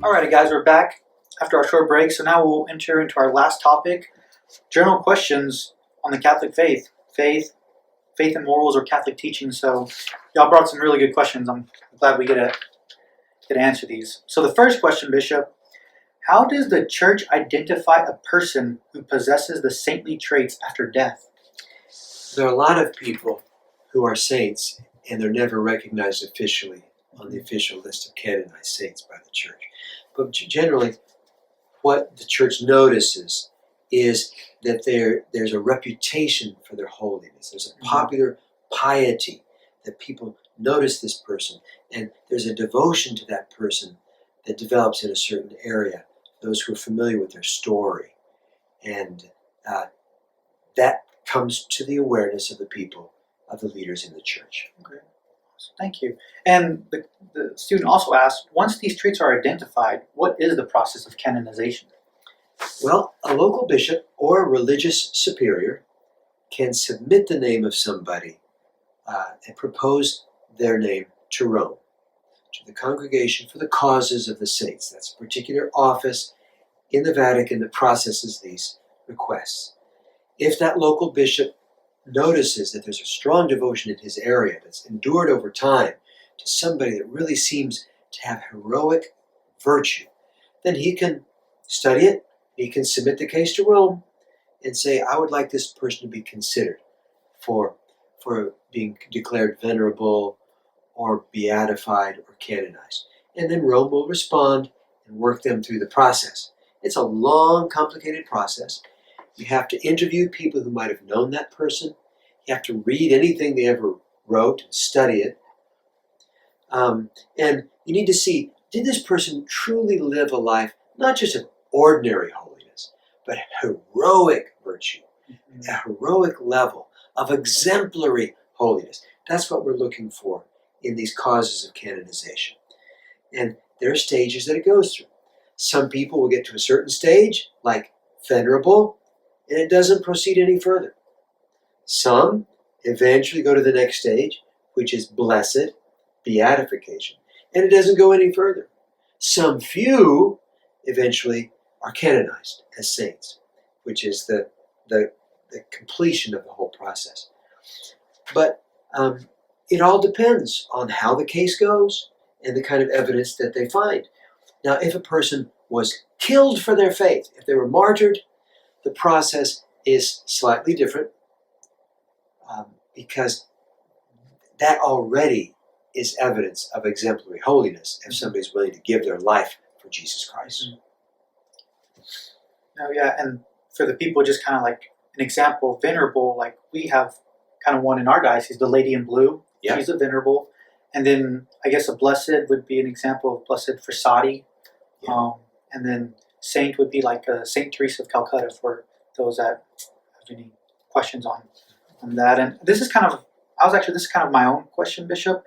Alrighty guys, we're back after our short break, so now we'll enter into our last topic, general questions on the Catholic faith. Faith and morals or Catholic teaching. So y'all brought some really good questions. I'm glad we get to answer these. So the first question, Bishop, how does the Church identify a person who possesses the saintly traits after death? There are a lot of people who are saints and they're never recognized officially on the official list of canonized saints by the Church. But generally, what the Church notices is that there's a reputation for their holiness. There's a popular piety that people notice this person, and there's a devotion to that person that develops in a certain area, those who are familiar with their story. And that comes to the awareness of the people, of the leaders in the Church. Okay. Thank you. And the student also asked, once these traits are identified, what is the process of canonization? Well, a local bishop or a religious superior can submit the name of somebody and propose their name to Rome, to the Congregation for the Causes of the Saints. That's a particular office in the Vatican that processes these requests. If that local bishop notices that there's a strong devotion in his area that's endured over time to somebody that really seems to have heroic virtue, then he can study it, he can submit the case to Rome and say, I would like this person to be considered for being declared venerable or beatified or canonized. And then Rome will respond and work them through the process. It's a long, complicated process. You have to interview people who might have known that person. You have to read anything they ever wrote and study it. And you need to see, did this person truly live a life, not just of ordinary holiness, but heroic virtue, a heroic level of exemplary holiness. That's what we're looking for in these causes of canonization. And there are stages that it goes through. Some people will get to a certain stage, like venerable, and it doesn't proceed any further. Some eventually go to the next stage, which is blessed, beatification, and it doesn't go any further. Some few eventually are canonized as saints, which is the completion of the whole process. But it all depends on how the case goes and the kind of evidence that they find. Now, if a person was killed for their faith, if they were martyred, the process is slightly different because that already is evidence of exemplary holiness if somebody's willing to give their life for Jesus Christ. Oh, yeah, and for the people, just kind of like an example, venerable, like we have kind of one in our diocese, the Lady in Blue. Yeah. She's a venerable. And then I guess a blessed would be an example of Blessed Frassati. Yeah. And then saint would be like Saint Teresa of Calcutta for those that have any questions on that. And this is kind of my own question, Bishop,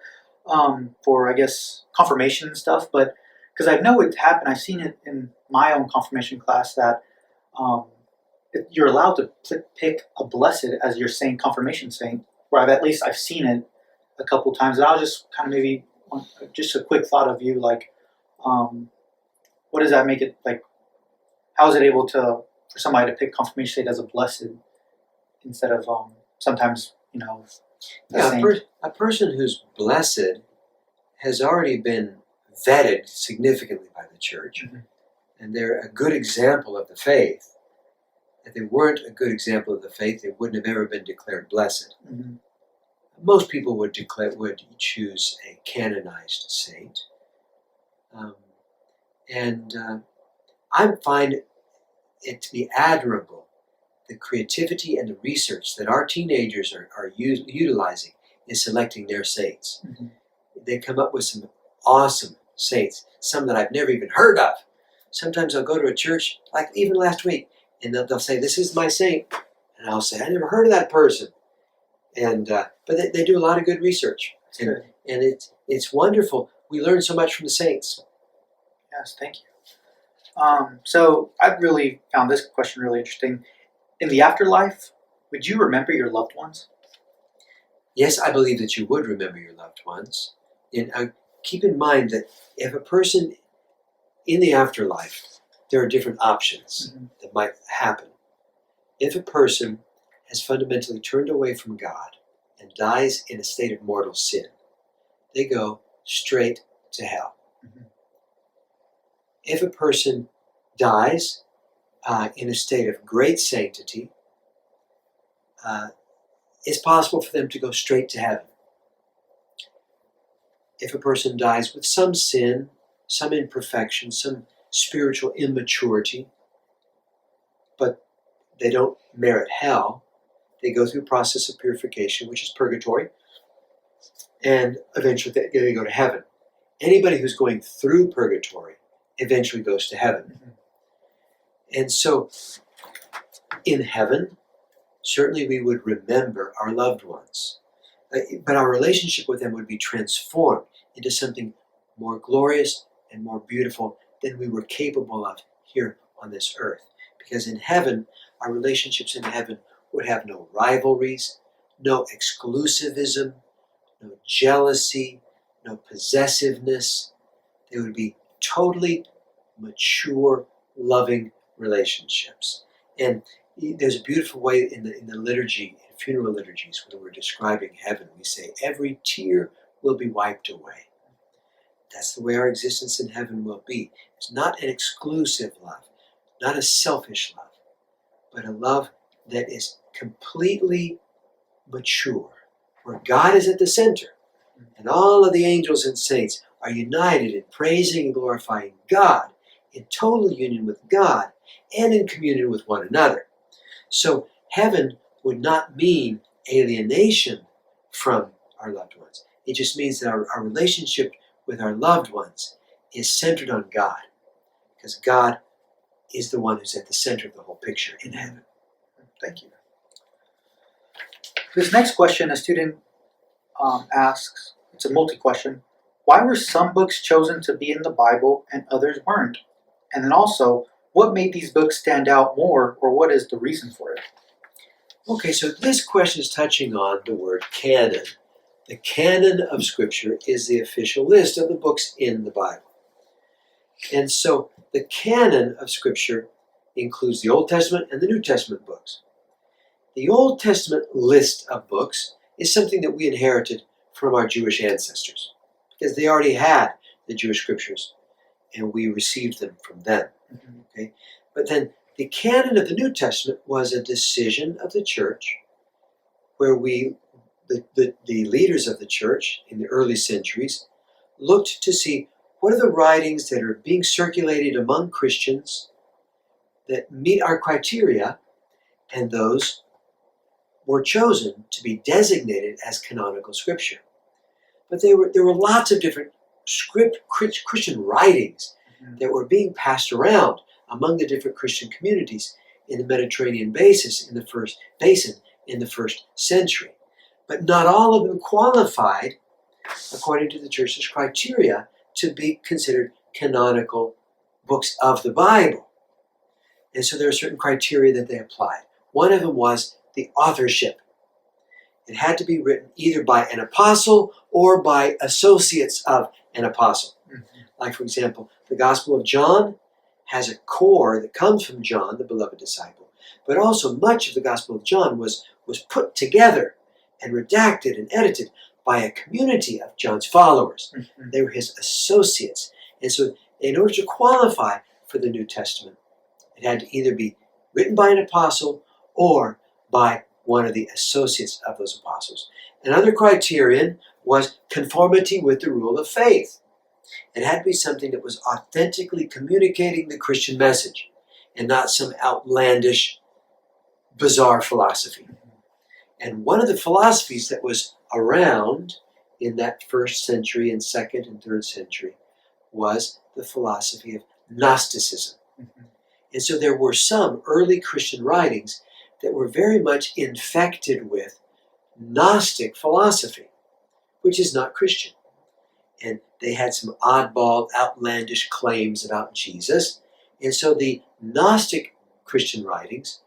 for I guess confirmation and stuff. But because I know it happened, I've seen it in my own confirmation class that you're allowed to pick a blessed as your saint, confirmation saint. Where I've seen it a couple times. And I was just kind of maybe just a quick thought of you, like, what does that make it like? How is it able for somebody to pick confirmation saint as a blessed instead of sometimes a person who's blessed has already been vetted significantly by the Church, and they're a good example of the faith. If they weren't a good example of the faith, they wouldn't have ever been declared blessed. Most people would choose a canonized saint, and I find it to be admirable, the creativity and the research that our teenagers are utilizing in selecting their saints. They come up with some awesome saints, some that I've never even heard of. Sometimes I'll go to a church, like even last week, and they'll say, this is my saint. And I'll say, I never heard of that person. And but they do a lot of good research. And it's wonderful. We learn so much from the saints. Yes, thank you. So I really found this question really interesting. In the afterlife, would you remember your loved ones? Yes, I believe that you would remember your loved ones. And keep in mind that if a person in the afterlife, there are different options that might happen. If a person has fundamentally turned away from God and dies in a state of mortal sin, they go straight to hell. If a person dies in a state of great sanctity, it's possible for them to go straight to heaven. If a person dies with some sin, some imperfection, some spiritual immaturity, but they don't merit hell, they go through a process of purification, which is purgatory, and eventually they go to heaven. Anybody who's going through purgatory eventually goes to heaven. And so, in heaven, certainly we would remember our loved ones, but our relationship with them would be transformed into something more glorious and more beautiful than we were capable of here on this earth. Because in heaven, our relationships in heaven would have no rivalries, no exclusivism, no jealousy, no possessiveness. They would be totally mature, loving relationships. And there's a beautiful way in the liturgy, in funeral liturgies, when we're describing heaven, we say, every tear will be wiped away. That's the way our existence in heaven will be. It's not an exclusive love, not a selfish love, but a love that is completely mature, where God is at the center, and all of the angels and saints are united in praising and glorifying God, in total union with God, and in communion with one another. So heaven would not mean alienation from our loved ones. It just means that our relationship with our loved ones is centered on God, because God is the one who's at the center of the whole picture in heaven. Thank you. This next question, a student asks, it's a multi-question, why were some books chosen to be in the Bible and others weren't? And then also, what made these books stand out more, or what is the reason for it? Okay, so this question is touching on the word canon. The canon of Scripture is the official list of the books in the Bible. And so the canon of Scripture includes the Old Testament and the New Testament books. The Old Testament list of books is something that we inherited from our Jewish ancestors, because they already had the Jewish Scriptures, and we received them from them. Okay? But then the canon of the New Testament was a decision of the church where the leaders of the church in the early centuries looked to see what are the writings that are being circulated among Christians that meet our criteria, and those were chosen to be designated as canonical Scripture. But there were lots of different Christian writings that were being passed around among the different Christian communities in the Mediterranean basin in the first century. But not all of them qualified, according to the church's criteria, to be considered canonical books of the Bible. And so there are certain criteria that they applied. One of them was the authorship. It had to be written either by an apostle or by associates of an apostle. Like, for example, the Gospel of John has a core that comes from John, the beloved disciple. But also much of the Gospel of John was put together and redacted and edited by a community of John's followers. They were his associates. And so in order to qualify for the New Testament, it had to either be written by an apostle or by one of the associates of those apostles. Another criterion was conformity with the rule of faith. It had to be something that was authentically communicating the Christian message and not some outlandish, bizarre philosophy. And one of the philosophies that was around in that first century and second and third century was the philosophy of Gnosticism. And so there were some early Christian writings that were very much infected with Gnostic philosophy, which is not Christian. And they had some oddball, outlandish claims about Jesus. And so the Gnostic Christian writings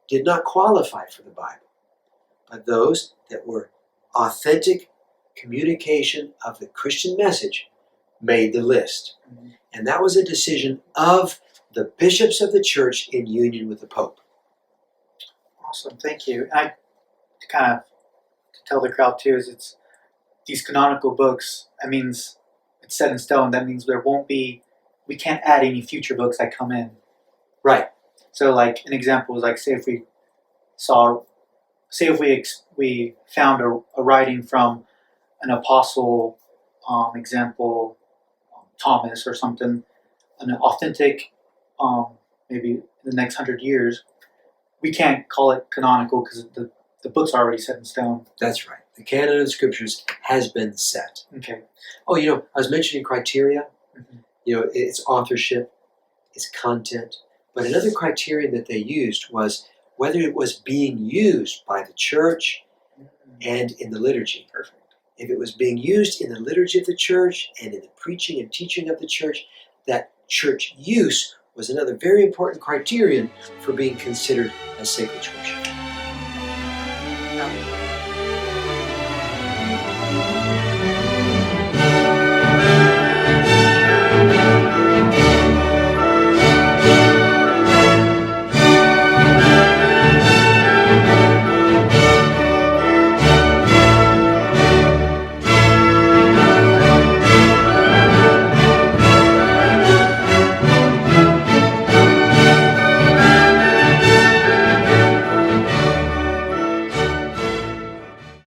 did not qualify for the Bible. But those that were authentic communication of the Christian message made the list. And that was a decision of the bishops of the church in union with the Pope. Awesome, thank you. And to kind of to tell the crowd too is it's these canonical books. That means it's set in stone. That means we can't add any future books that come in. Right. So, like an example is like, say if we found a writing from an apostle, example, Thomas or something, an authentic, maybe in the next 100 years, we can't call it canonical because the book's are already set in stone. That's right. The canon of scriptures has been set. Okay. Oh, I was mentioning criteria. Mm-hmm. Its authorship, its content. But another criterion that they used was whether it was being used by the church and in the liturgy. Perfect. If it was being used in the liturgy of the church and in the preaching and teaching of the church, that church use was another very important criterion for being considered a sacred scripture.